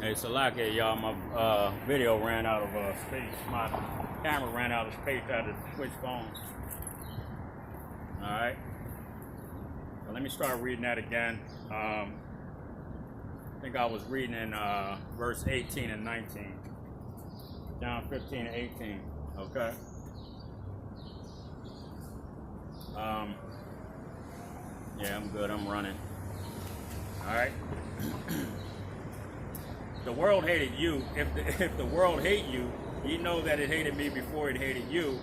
Hey, Salake, y'all, my video ran out of space. My camera ran out of space. I had to switch phones. All right. So let me start reading that again. I think I was reading in verse 18 and 19. John 15 and 18. Okay. Yeah, I'm good. I'm running. All right. The world hated you. If the world hate you, you know that it hated me before it hated you.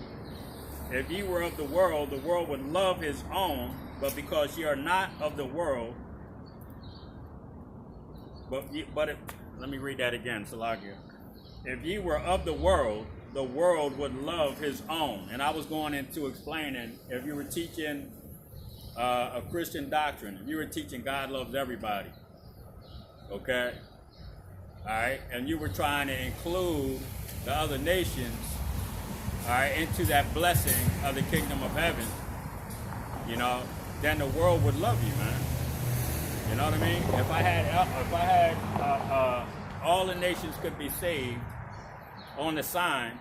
If ye were of the world would love his own. But because ye are not of the world, let me read that again, Salakia. If ye were of the world would love his own. And I was going into explaining, if you were teaching a Christian doctrine, if you were teaching God loves everybody, okay? All right, and you were trying to include the other nations, all right, into that blessing of the kingdom of heaven, then the world would love you, man. You know what I mean? If I had all the nations could be saved on the sign,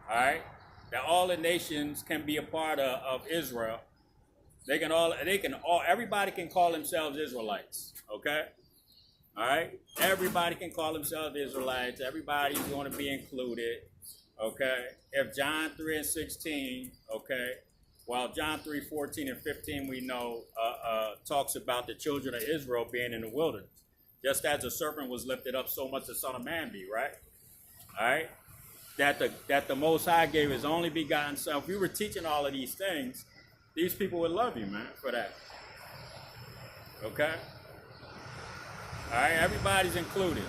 all right, that all the nations can be a part of Israel. Everybody can call themselves Israelites, okay? All right, everybody can call themselves Israelites. Everybody's going to be included. Okay, if John 3 and 16, okay, while John 3, 14 and 15 we know talks about the children of Israel being in the wilderness. Just as the serpent was lifted up, so much the Son of Man be, right? All right, that the Most High gave his only begotten Son. If we were teaching all of these things, these people would love you, man, for that. Okay. All right, everybody's included.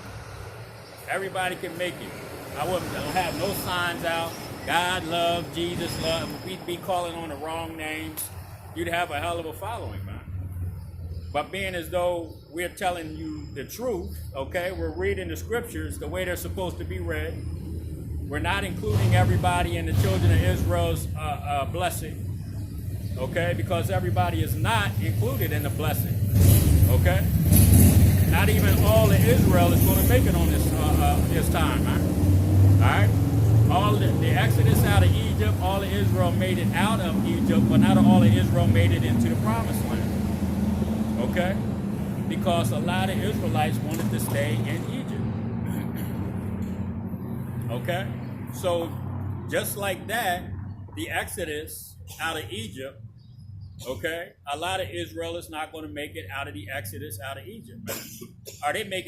Everybody can make it. I don't have no signs out. God love, Jesus love. If we'd be calling on the wrong names, you'd have a hell of a following, man. But being as though we're telling you the truth, okay, we're reading the scriptures the way they're supposed to be read. We're not including everybody in the children of Israel's blessing, okay, because everybody is not included in the blessing, okay? Not even all of Israel is going to make it on this time, man. All right? All the Exodus out of Egypt, all of Israel made it out of Egypt, but not all of Israel made it into the promised land. Okay? Because a lot of Israelites wanted to stay in Egypt. Okay? So, just like that, the Exodus out of Egypt, okay, a lot of Israel is not going to make it out of the Exodus out of Egypt, man. Or they may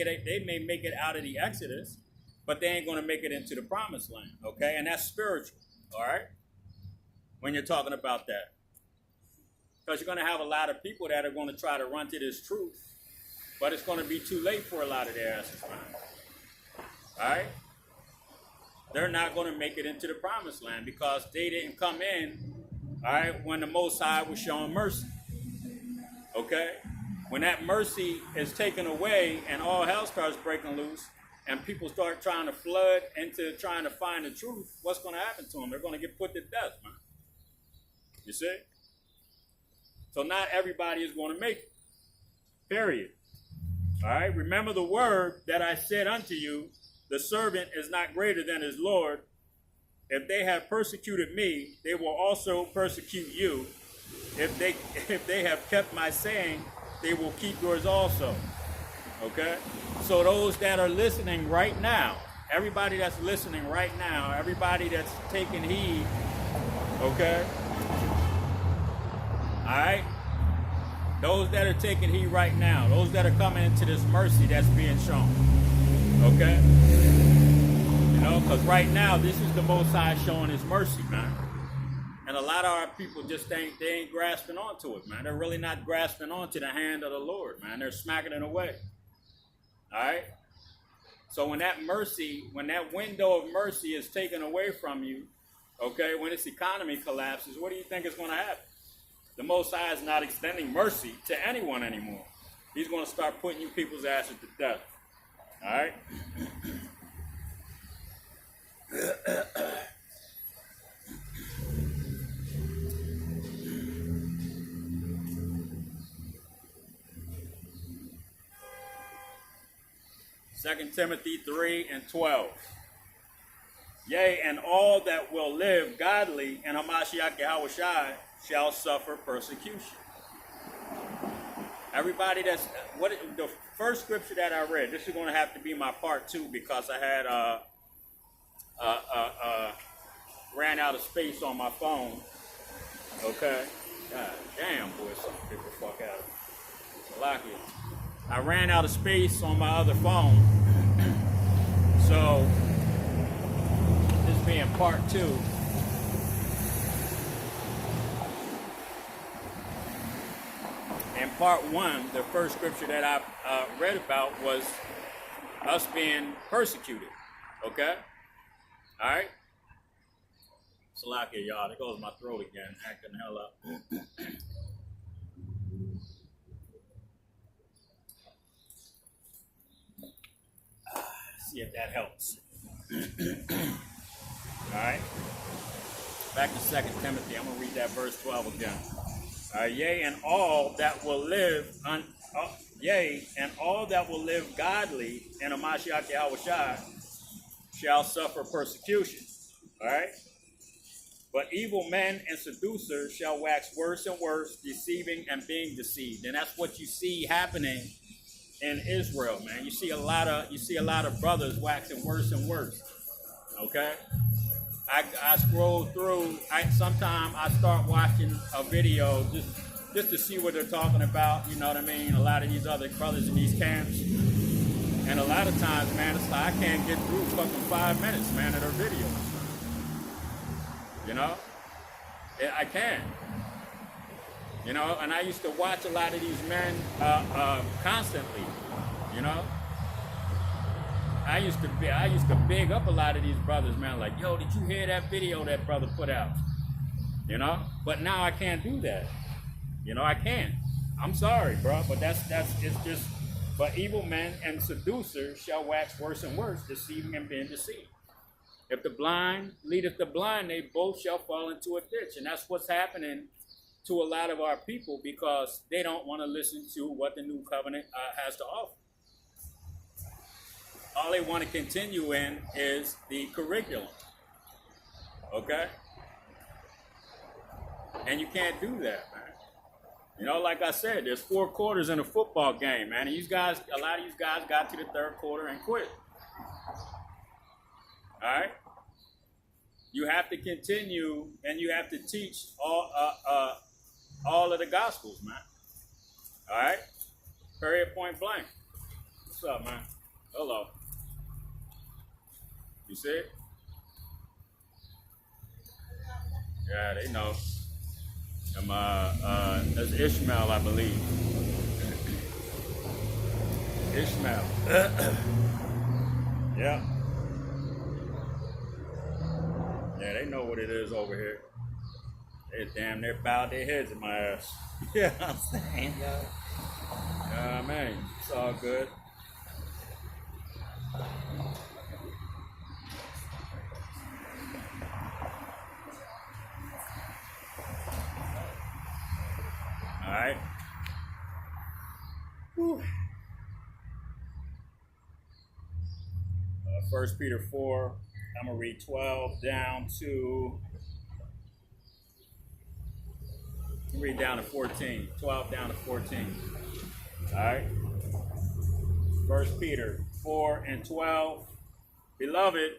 make it out of the Exodus, but they ain't going to make it into the promised land, okay? And that's spiritual, all right? When you're talking about that. Because you're going to have a lot of people that are going to try to run to this truth, but it's going to be too late for a lot of their asses, man. All right? They're not going to make it into the promised land because they didn't come in, all right, when the Most High was showing mercy. Okay? When that mercy is taken away and all hell starts breaking loose and people start trying to flood into trying to find the truth, what's going to happen to them? They're going to get put to death, man. You see? So not everybody is going to make it. Period. All right? Remember the word that I said unto you, the servant is not greater than his Lord. If they have persecuted me, they will also persecute you. If they have kept my saying, they will keep yours also. Okay? So those that are listening right now, everybody that's listening right now, everybody that's taking heed, okay? All right? Those that are taking heed right now, those that are coming into this mercy that's being shown. Okay? Because right now, this is the Most High showing his mercy, man. And a lot of our people just ain't grasping onto it, man. They're really not grasping onto the hand of the Lord, man. They're smacking it away. All right? So when that window of mercy is taken away from you, okay, when this economy collapses, what do you think is going to happen? The Most High is not extending mercy to anyone anymore. He's going to start putting you people's asses to death. All right? 2 Timothy 3:12. Yea, and all that will live godly in Hamashiach Yahushua shall suffer persecution. Everybody that's the first scripture that I read. This is going to have to be my part 2 because I had ran out of space on my phone. Okay, God damn, boy, some people fuck out of it. Lock it. I ran out of space on my other phone, so this being part 2. In part 1, the first scripture that I read about was us being persecuted. Okay? All right? Salakia, y'all. There goes my throat again, acting the hell up. See if that helps. All right? Back to 2 Timothy. I'm going to read that verse 12 again. Yea, and all that will live, yea, and all that will live godly in Hamashiach Yahushua shall suffer persecution. All right? But evil men and seducers shall wax worse and worse, deceiving and being deceived. And that's what you see happening in Israel, man. You see a lot of brothers waxing worse and worse. Okay? I scroll through. Sometimes I start watching a video just to see what they're talking about. You know what I mean? A lot of these other brothers in these camps, and a lot of times, man, it's like I can't get through fucking 5 minutes, man, of their videos. You know, I can. You know, and I used to watch a lot of these men constantly. You know. I used to big up a lot of these brothers, man. Like, yo, did you hear that video that brother put out? You know, but now I can't do that. You know, I can't. I'm sorry, bro, but it's just. But evil men and seducers shall wax worse and worse, deceiving and being deceived. If the blind leadeth the blind, they both shall fall into a ditch, and that's what's happening to a lot of our people because they don't want to listen to what the new covenant has to offer. All they want to continue in is the curriculum. Okay? And you can't do that, man. You know, like I said, there's 4 quarters in a football game, man. And a lot of these guys got to the 3rd quarter and quit. All right? You have to continue and you have to teach all of the gospels, man. All right? Period, point blank. What's up, man? Hello. You see it? Yeah, they know. That's Ishmael, I believe. Ishmael. Yeah. Yeah, they know what it is over here. They damn near bowed their heads in my ass. Yeah, I'm saying, yo. Yeah, man, it's all good. All right. 1 Peter 4, I'm going to read 12 down to 14. 12 down to 14. All right. 1 Peter 4 and 12. Beloved,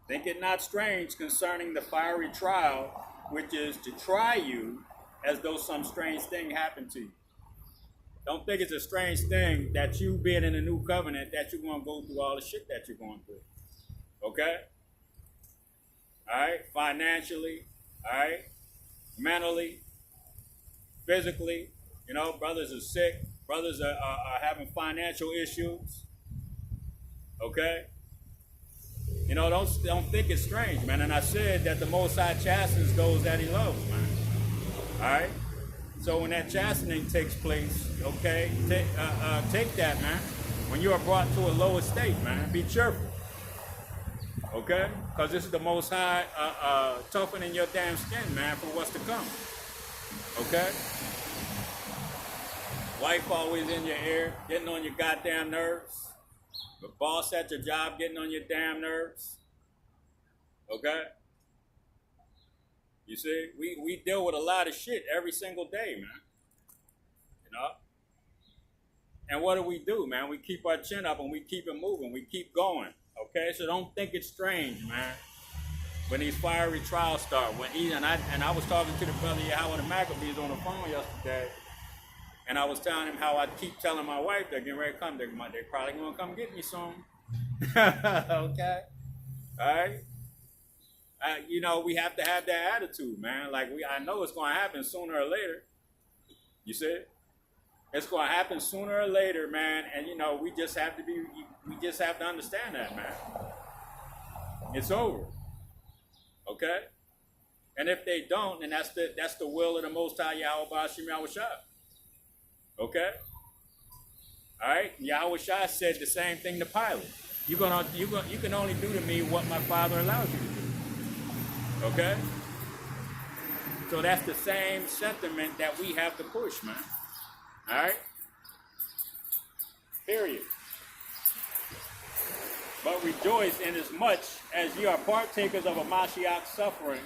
think it not strange concerning the fiery trial, which is to try you as though some strange thing happened to you. Don't think it's a strange thing that you being in a new covenant that you're going to go through all the shit that you're going through. Okay? All right? Financially, all right? Mentally, physically. You know, brothers are sick. Brothers are having financial issues. Okay? You know, don't think it's strange, man. And I said that the Most High chastens those that he loves, man. All right? So when that chastening takes place, okay, take that, man. When you are brought to a lower state, man, be cheerful. Okay? Because this is the Most High toughening your damn skin, man, for what's to come. Okay? Wife always in your ear, getting on your goddamn nerves. The boss at your job getting on your damn nerves. Okay? You see, we deal with a lot of shit every single day, man. You know? And what do, man? We keep our chin up and we keep it moving. We keep going. Okay? So don't think it's strange, man. When these fiery trials start, I was talking to the brother Yahweh the Maccabees on the phone yesterday, and I was telling him how I keep telling my wife they're getting ready to come. They're probably gonna come get me soon. Okay, all right. You know, we have to have that attitude, man. Like I know it's gonna happen sooner or later. You see, it's gonna happen sooner or later, man. And you know, we just have to understand that, man. It's over. Okay? And if they don't, then that's the will of the Most High Yahweh Ba'ashim Yahweh Shai. Okay? Alright? Yahweh Shai said the same thing to Pilate. You can only do to me what my Father allows you to do. Okay? So that's the same sentiment that we have to push, man. Alright? Period. But rejoice inasmuch as ye are partakers of a Mashiach suffering,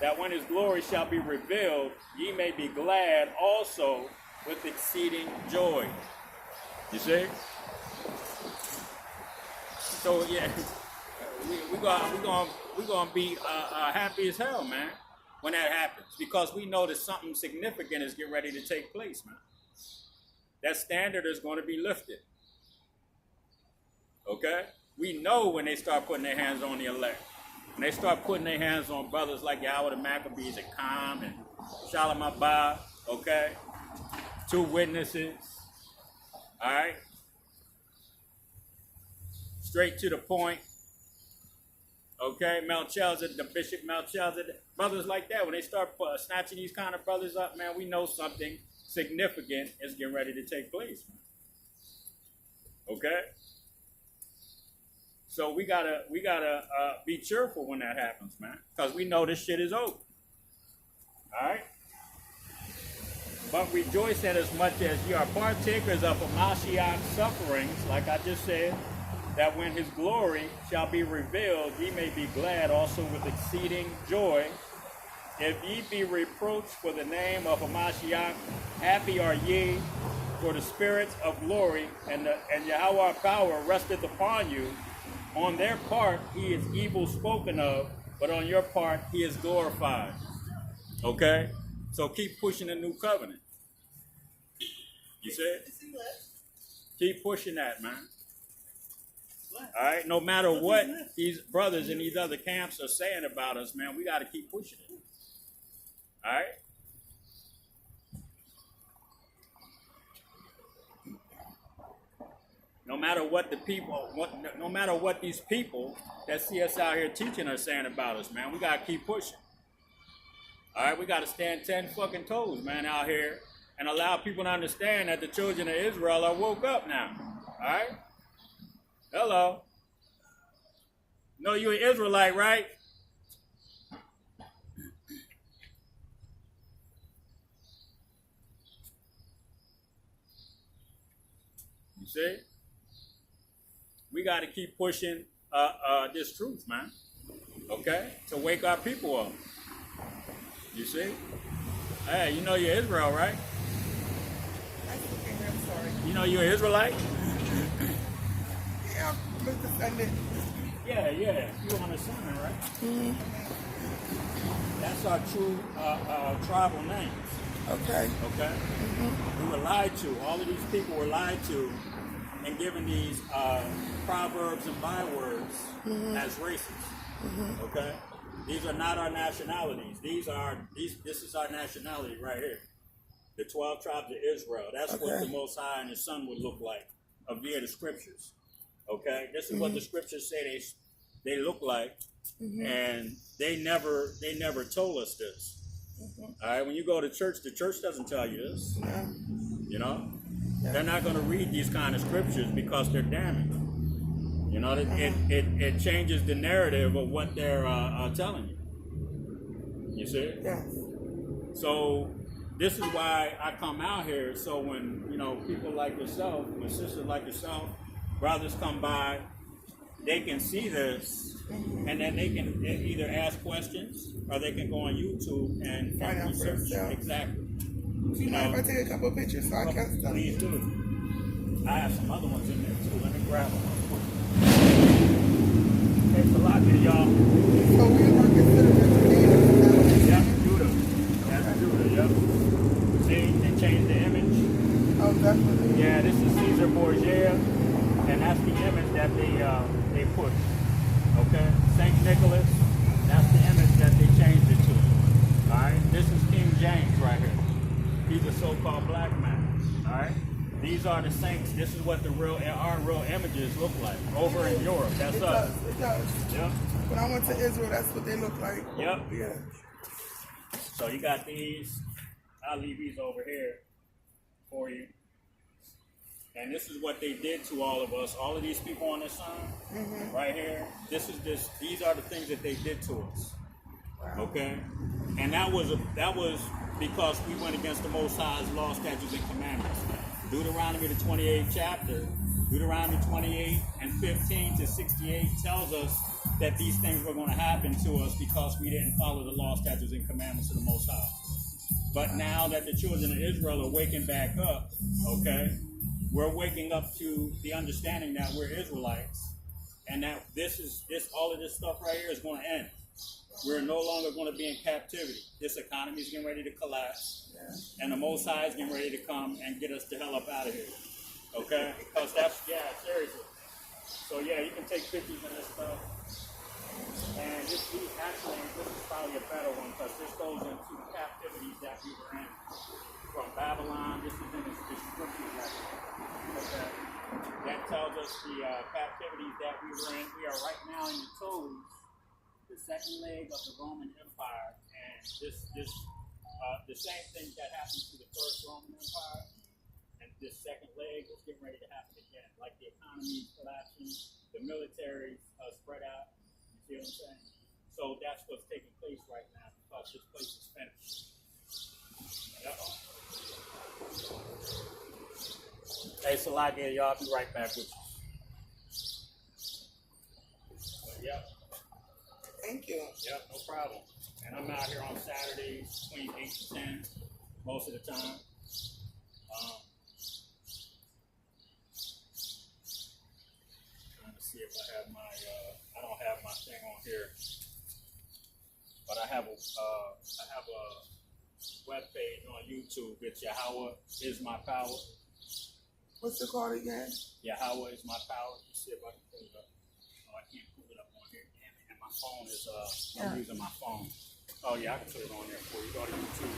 that when his glory shall be revealed, ye may be glad also with exceeding joy. You see? So yeah, we're gonna be happy as hell, man, when that happens, because we know that something significant is getting ready to take place, man. That standard is going to be lifted. Okay? We know when they start putting their hands on the elect. When they start putting their hands on brothers like Yahweh the Maccabees and Kham and Shalom Abba, okay? 2 witnesses, all right? Straight to the point, okay? Melchizedek, the Bishop Melchizedek, brothers like that, when they start snatching these kind of brothers up, man, we know something significant is getting ready to take place, man. Okay? So we gotta be cheerful when that happens, man, because we know this shit is over. All right. But rejoice in as much as you are partakers of a Mashiach sufferings, like I just said, that when his glory shall be revealed, ye may be glad also with exceeding joy. If ye be reproached for the name of a Mashiach, happy are ye, for the spirits of glory and Yahweh power resteth upon you. On their part, he is evil spoken of, but on your part, he is glorified. Okay? So keep pushing the new covenant. You see it? Keep pushing that, man. All right? No matter what these brothers in these other camps are saying about us, man, we got to keep pushing it. All right? No matter what these people that see us out here teaching are saying about us, man, we gotta keep pushing. All right, we gotta stand 10 fucking toes, man, out here, and allow people to understand that the children of Israel are woke up now. All right, hello. No, you're an Israelite, right? You see? We got to keep pushing this truth, man. Okay? To wake our people up. You see? Hey, you know you're Israel, right? I'm sorry. You know you're Israelite? Yeah, I'm descendant. Yeah. You on the son, right? Mm-hmm. That's our true tribal names. Okay. Okay? Mm-hmm. We were lied to. All of these people were lied to and given these proverbs and bywords as races. Mm-hmm. Okay? These are not our nationalities. This is our nationality right here. The 12 tribes of Israel. That's what the Most High and His Son would look like via the scriptures. Okay? This is what the scriptures say they look like. Mm-hmm. And they never told us this. Mm-hmm. All right? When you go to church, the church doesn't tell you this. Yeah. You know? Yeah. They're not going to read these kind of scriptures because they're damning. You know, it changes the narrative of what they're telling you. You see? Yes. So this is why I come out here. So when, people like yourself, when sisters like yourself, brothers come by, they can see this, and then they can either ask questions or they can go on YouTube and Find out for research. themselves. Exactly. You mind if I take a couple of pictures so I can stuff? Please do. I have some other ones in there too. Let me grab them. Thanks a lot, y'all. So we are considered as Yep, Judah. That's Judah, yep. See, they changed the image. Oh, definitely. Yeah, this is Caesar Borgia, and that's the image that they put. Okay, Saint Nicholas. That's the image that they changed it to. All right, this is King James right here. He's a so-called black man. All right, these are the saints. This is what our real images look like over in Europe. That's It us. does. It does. Yep. When I went to Israel, that's what they look like. Yep. Yeah. So you got these. I'll leave these over here for you. And this is what they did to all of us. All of these people on this sign, right here. These are the things that they did to us. Wow. Okay, and that was because we went against the Most High's law, statutes, and commandments. Deuteronomy the 28th chapter, Deuteronomy 28 and 15 to 68 tells us that these things were going to happen to us because we didn't follow the law, statutes, and commandments of the Most High. But now that the children of Israel are waking back up, okay, we're waking up to the understanding that we're Israelites, and that all of this stuff right here is going to end. We're no longer going to be in captivity. This economy is getting ready to collapse, and the Most High is getting ready to come and get us the hell up out of here. Okay? Because seriously. So yeah, you can take pictures of this stuff. And this is probably a better one because this goes into the captivities that we were in from Babylon. This is in the scriptures right here. Okay? That tells us the captivities that we were in. We are right now in the toes, the second leg of the Roman Empire, and the same thing that happened to the first Roman Empire, and this second leg is getting ready to happen again. Like the economy is collapsing, the military spread out. You see what I'm saying? So that's what's taking place right now because this place is finished. Hey, Salakia, y'all, I'll be right back with you. But, yep. Thank you. Yep, no problem. And I'm out here on Saturdays between 8 to 10 most of the time. Trying to see if I have I don't have my thing on here. But I have a web page on YouTube. It's Yahweh is my power. What's it called again? Yahweh is my power. Let's see if I can pull it up. Oh, I can't pull it up on here. Damn it. And my phone is, I'm using my phone. Oh, yeah, I can put it on there for you. Go to YouTube.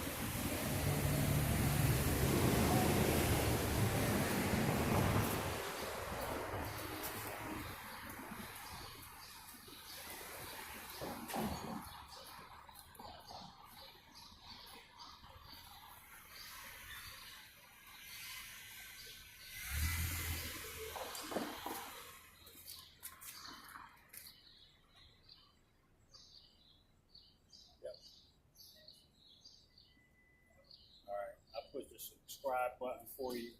Push the subscribe button for you,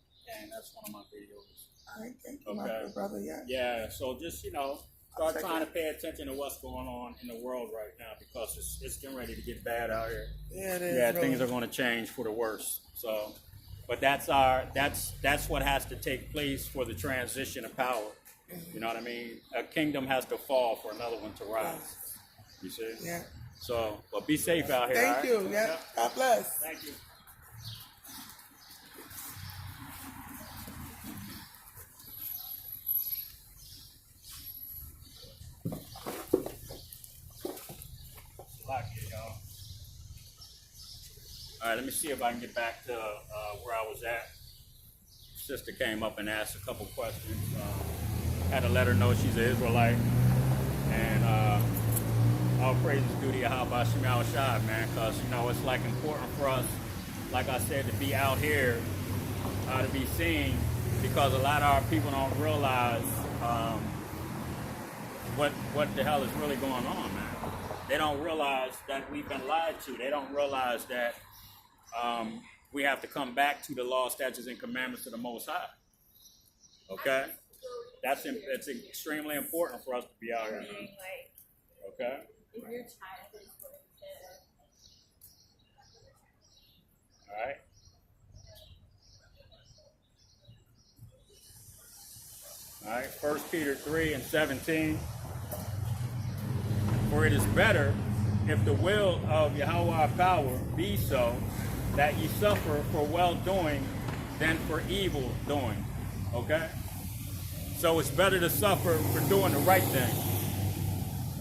and that's one of my videos. All right, thank you, my good brother. Yeah. Yeah, so just, start trying to pay attention to what's going on in the world right now because it's getting ready to get bad out here. Yeah, it is. Yeah, things are going to change for the worse. So, but that's what has to take place for the transition of power. You know what I mean? A kingdom has to fall for another one to rise. You see? Yeah. So, but be safe out here. Thank right? you. Yeah. God bless. Thank you. All right, let me see if I can get back to where I was at. Sister came up and asked a couple questions. Had to let her know she's an Israelite. And all praises due to Yahweh Shema Shai, man, because, it's like important for us, like I said, to be out here, to be seen, because a lot of our people don't realize what the hell is really going on, man. They don't realize that we've been lied to. They don't realize that we have to come back to the law, statutes, and commandments of the Most High. Okay? It's extremely important for us to be out here, man. Okay? If your child is going to All right? All right, 1 Peter 3:17. For it is better, if the will of Yahweh our power be so, that ye suffer for well doing than for evil doing. Okay? So it's better to suffer for doing the right thing.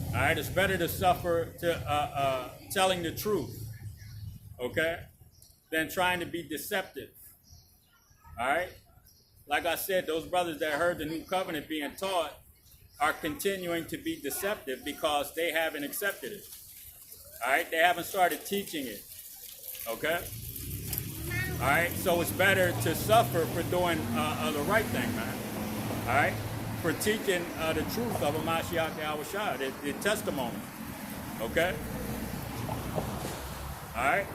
All right, it's better to suffer to telling the truth, okay, than trying to be deceptive. All right, like I said, those brothers that heard the new covenant being taught are continuing to be deceptive because they haven't accepted it. All right, they haven't started teaching it. Okay. All right, so it's better to suffer for doing the right thing, man. All right, for teaching the truth of a Mashiach Yahushua, the testimony. Okay? All right?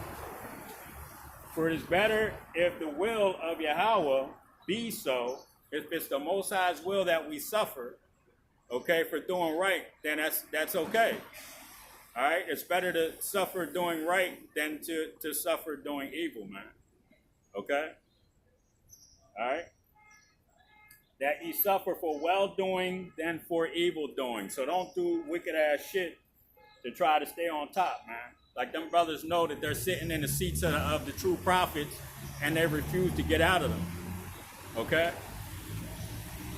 For it is better if the will of Yahweh be so, if it's the Most High's will that we suffer, okay, for doing right, then that's okay. All right? It's better to suffer doing right than to suffer doing evil, man. Okay? All right? That ye suffer for well-doing than for evil-doing. So don't do wicked-ass shit to try to stay on top, man. Like them brothers know that they're sitting in the seats of the true prophets, and they refuse to get out of them. Okay?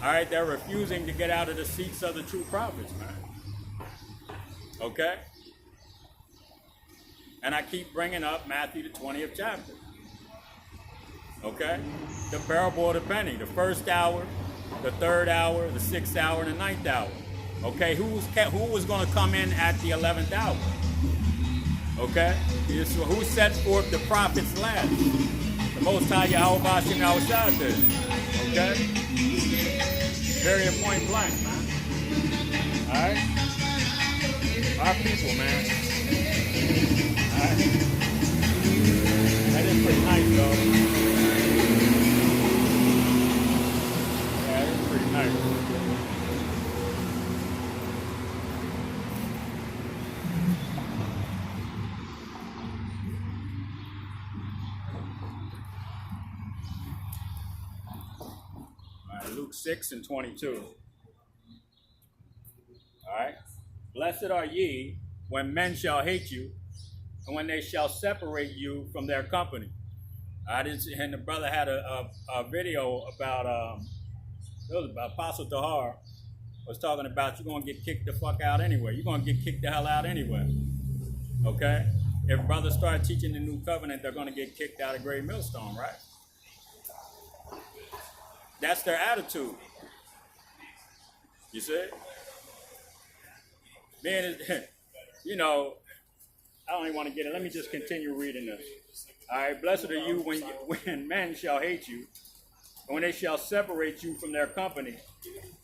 All right? They're refusing to get out of the seats of the true prophets, man. Okay? And I keep bringing up Matthew, the 20th chapter. Okay? The parable of the penny, the first hour, the third hour, the sixth hour, and the ninth hour. Okay, who was going to come in at the 11th hour? Okay, who set forth the prophets last? The Most High Yahweh Bashim Yahushua did. Okay, very point blank, man. All right, our people, man. All right, that is pretty nice, though. Pretty nice. All right, Luke 6:22. All right. Blessed are ye when men shall hate you, and when they shall separate you from their company. And the brother had a video about it was about Apostle Tahar was talking about you're going to get kicked the fuck out anyway. You're going to get kicked the hell out anyway. Okay? If brothers start teaching the new covenant, they're going to get kicked out of Great Millstone, right? That's their attitude. You see? Man, you know, I don't even want to get it. Let me just continue reading this. All right, blessed are you when men shall hate you, and when they shall separate you from their company,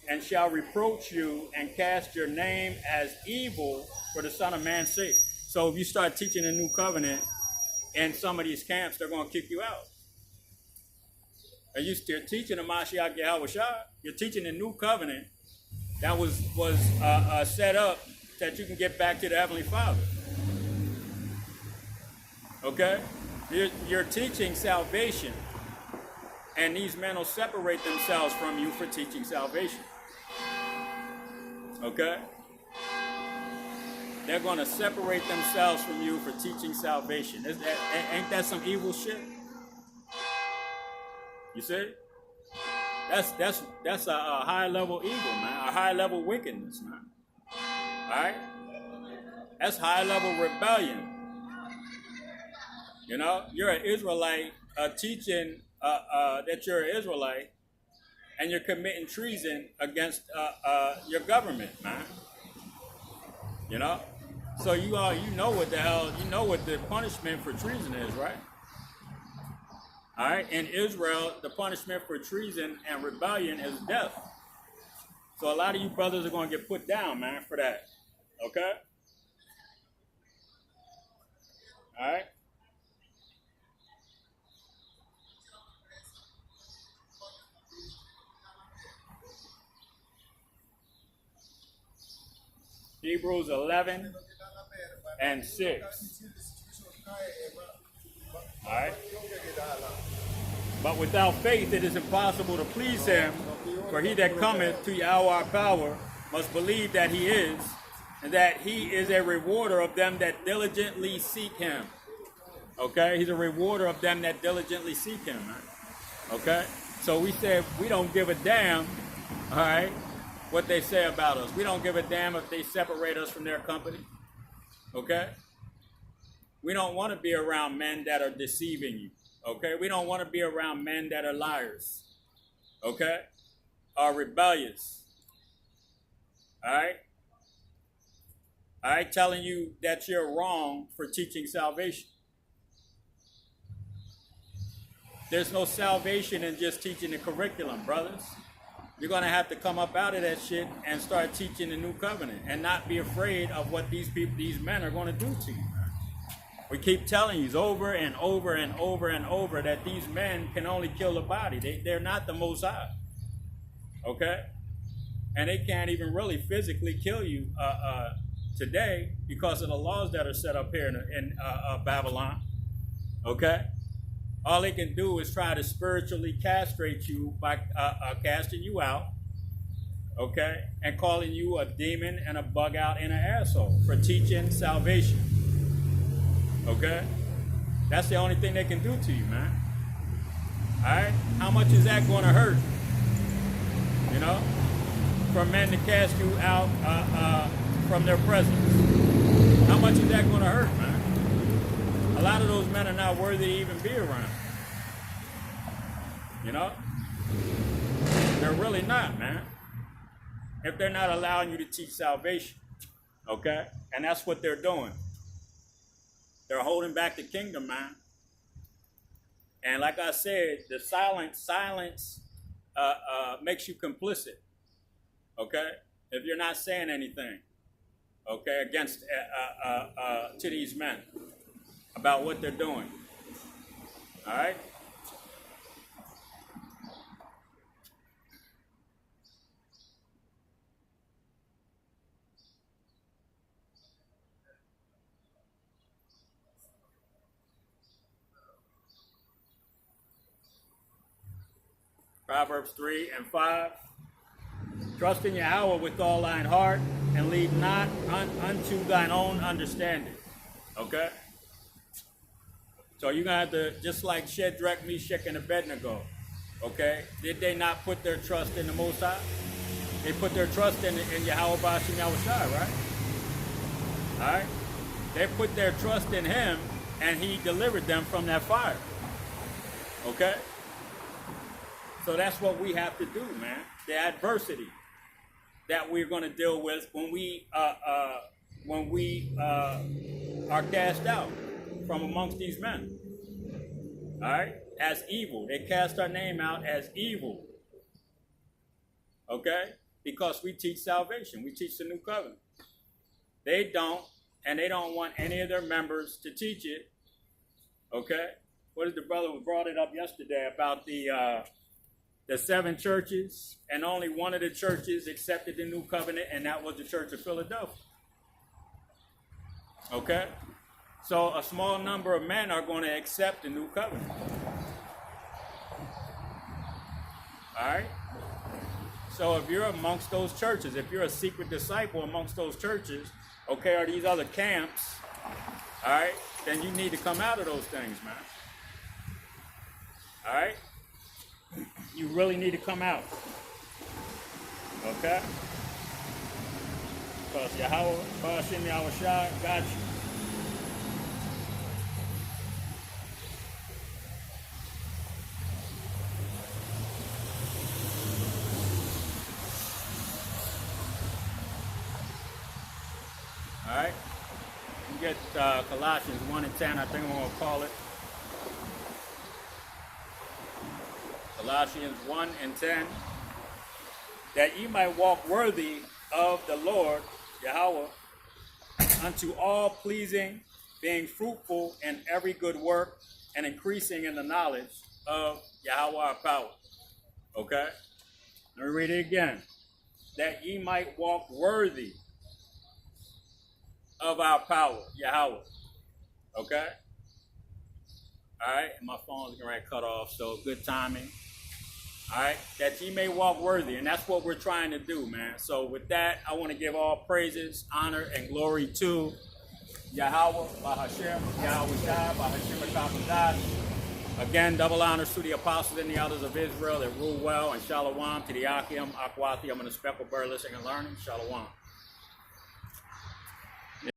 and shall reproach you and cast your name as evil for the Son of Man's sake. So if you start teaching a new covenant in some of these camps, they're going to kick you out. And you're teaching the Mashiach Yahushua, you're teaching a new covenant that was set up that you can get back to the Heavenly Father. Okay? You're teaching salvation. And these men will separate themselves from you for teaching salvation. Okay? They're going to separate themselves from you for teaching salvation. Ain't that some evil shit? You see? That's a high level evil, man. A high level wickedness, man. Alright? That's high level rebellion. You know, you're an Israelite teaching that you're an Israelite, and you're committing treason against your government, man. You know, so you know what the hell, you know what the punishment for treason is, right? All right, in Israel, the punishment for treason and rebellion is death. So a lot of you brothers are going to get put down, man, for that. Okay? All right? Hebrews 11 and 6. All right. But without faith it is impossible to please him, for he that cometh to Yahweh our power must believe that he is, and that he is a rewarder of them that diligently seek him. Okay? He's a rewarder of them that diligently seek him. Right? Okay? So we said we don't give a damn, all right, what they say about us. We don't give a damn if they separate us from their company. Okay? We don't want to be around men that are deceiving you. Okay? We don't want to be around men that are liars. Okay? Are rebellious. All right? All right? Telling you that you're wrong for teaching salvation. There's no salvation in just teaching the curriculum, brothers. You're going to have to come up out of that shit and start teaching the new covenant and not be afraid of what these people, these men are going to do to you. We keep telling you over and over and over and over that these men can only kill the body. They're not the Most High. Okay? And they can't even really physically kill you today because of the laws that are set up here in Babylon. Okay? All they can do is try to spiritually castrate you by casting you out, okay, and calling you a demon and a bug out and an asshole for teaching salvation, okay? That's the only thing they can do to you, man. All right? How much is that going to hurt? You know, for men to cast you out from their presence. How much is that going to hurt, man? A lot of those men are not worthy to even be around. You know? They're really not, man. If they're not allowing you to teach salvation. Okay? And that's what they're doing. They're holding back the kingdom, man. And like I said, the silence makes you complicit. Okay? If you're not saying anything, okay, against to these men about what they're doing. All right? Proverbs 3 and 5. Trust in Yahweh with all thine heart, and lead not unto thine own understanding. Okay? So you're going to have to, just like Shadrach, Meshach, and Abednego, okay? Did they not put their trust in the Most High? They put their trust in Yahweh Bashim Yahushai, right? All right? They put their trust in him, and he delivered them from that fire. Okay? So that's what we have to do, man. The adversity that we're going to deal with when we are cast out from amongst these men. All right? As evil. They cast our name out as evil. Okay? Because we teach salvation. We teach the new covenant. They don't, and they don't want any of their members to teach it. Okay? What is the brother who brought it up yesterday about the 7 churches, and only one of the churches accepted the new covenant, and that was the Church of Philadelphia. Okay? So a small number of men are going to accept the new covenant. All right? So if you're amongst those churches, if you're a secret disciple amongst those churches, okay, or these other camps, all right, then you need to come out of those things, man. All right? You really need to come out. Okay? Because Yahweh, Bashim Yahushai got you. All right? You get Colossians 1 and 10, I think I'm going to call it. Colossians 1 and 10. That ye might walk worthy of the Lord, Yahweh, unto all pleasing, being fruitful in every good work, and increasing in the knowledge of Yahweh our power. Okay? Let me read it again. That ye might walk worthy of our power, Yahweh. Okay? All right, and my phone's getting ready to cut off, so good timing. All right, that ye may walk worthy, and that's what we're trying to do, man. So with that, I want to give all praises, honor, and glory to Yahweh, Bahashem, Yahweh Shai, Bahashem Akapadah. Again, double honors to the apostles and the elders of Israel that rule well, and shalom to the Akim, Akwati, I'm going to spec for bird listening and learning. Shalom.